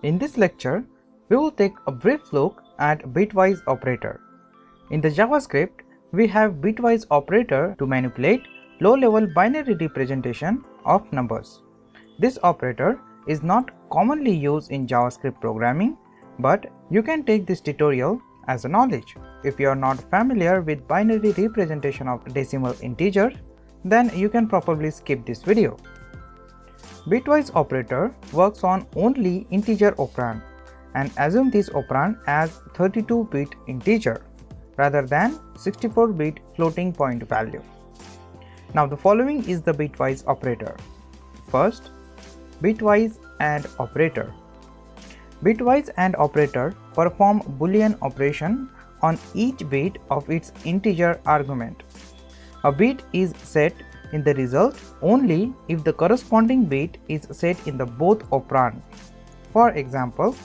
In this lecture, we will take a brief look at Bitwise Operator. In the JavaScript, we have Bitwise Operator to manipulate low-level binary representation of numbers. This operator is not commonly used in JavaScript programming, but you can take this tutorial as a knowledge. If you are not familiar with binary representation of decimal integer, then you can probably skip this video. Bitwise operator works on only integer operand and assume this operand as 32-bit integer rather than 64-bit floating point value. Now the following is the bitwise operator. First, bitwise AND operator. Bitwise AND operator perform Boolean operation on each bit of its integer argument. A bit is set in the result only if the corresponding bit is set in the both operand. For example,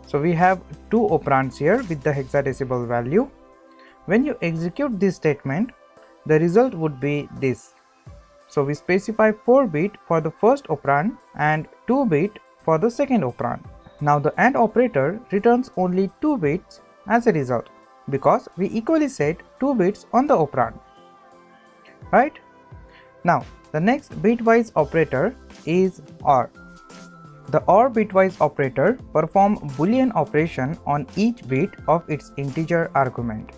so we have two operands here with the hexadecimal value. When you execute this statement, the result would be this. So we specify 4 bit for the first operand and 2 bit for the second operand. Now the AND operator returns only 2 bits as a result because we equally set 2 bits on the operand, right? Now the next bitwise operator is OR. The OR bitwise operator performs Boolean operation on each bit of its integer argument.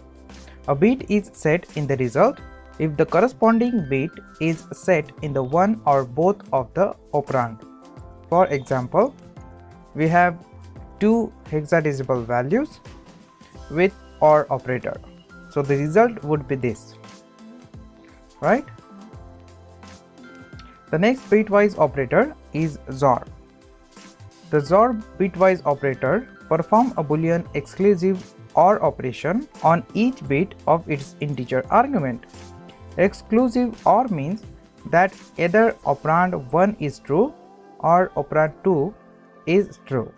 A bit is set in the result if the corresponding bit is set in the one or both of the operand. For example, we have two hexadecimal values with OR operator. So the result would be this, right? The next bitwise operator is XOR. The XOR bitwise operator performs a Boolean exclusive OR operation on each bit of its integer argument. Exclusive OR means that either operand 1 is true or operand 2 is true,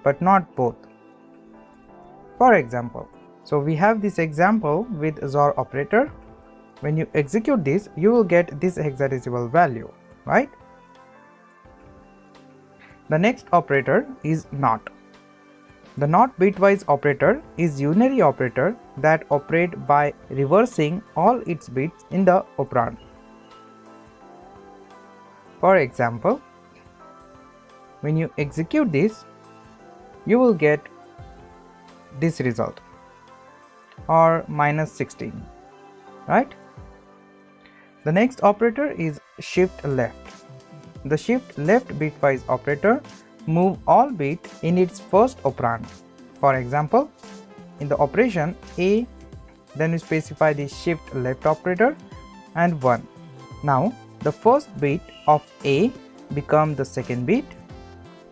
but not both. For example, so we have this example with XOR operator. When you execute this, you will get this hexadecimal value, right? The next operator is NOT. The NOT bitwise operator is unary operator that operates by reversing all its bits in the operand. For example, when you execute this, you will get this result or minus 16, right? The next operator is shift left. The shift left bitwise operator move all bits in its first operand. For example, in the operation A, then we specify the shift left operator and 1. Now the first bit of A become the second bit,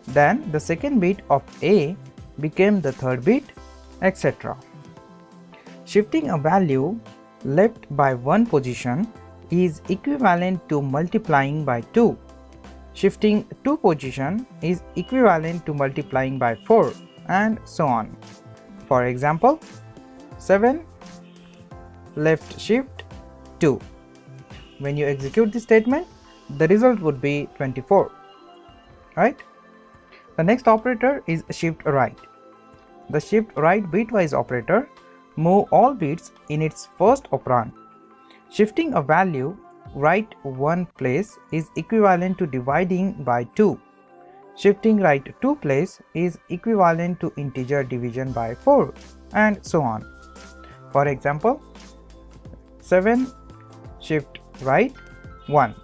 then the second bit of A became the third bit, etc. Shifting a value left by one position is equivalent to multiplying by 2. Shifting 2 position is equivalent to multiplying by 4, and so on. For example, 7 left shift 2. When you execute this statement, the result would be 24, right? The next operator is shift right. The shift right bitwise operator move all bits in its first operand. Shifting a value right one place is equivalent to dividing by 2. Shifting right 2 place is equivalent to integer division by 4, and so on. For example, 7 shift right 1.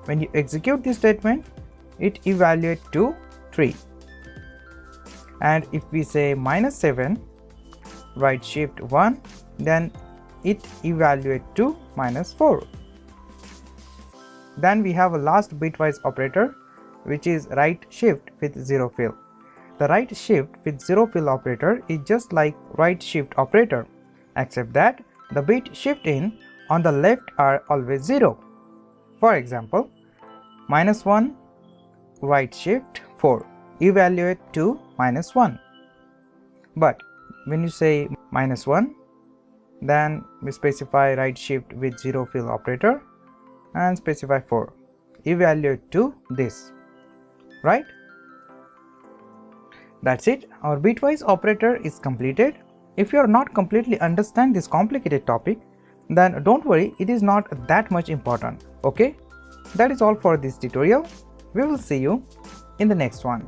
When you execute this statement, it evaluates to 3. And if we say minus 7 right shift 1, then it evaluates to minus 4. Then we have a last bitwise operator, which is right shift with 0 fill. The right shift with 0 fill operator is just like right shift operator, except that the bit shift in on the left are always 0. For example, minus 1 right shift 4 evaluate to minus 1. But when you say minus 1, then we specify right shift with 0 fill operator and specify 4 evaluate to this, right? That's it, our bitwise operator is completed. If you are not completely understand this complicated topic, then don't worry, it is not that much important. Okay, that is all for this tutorial. We will see you in the next one.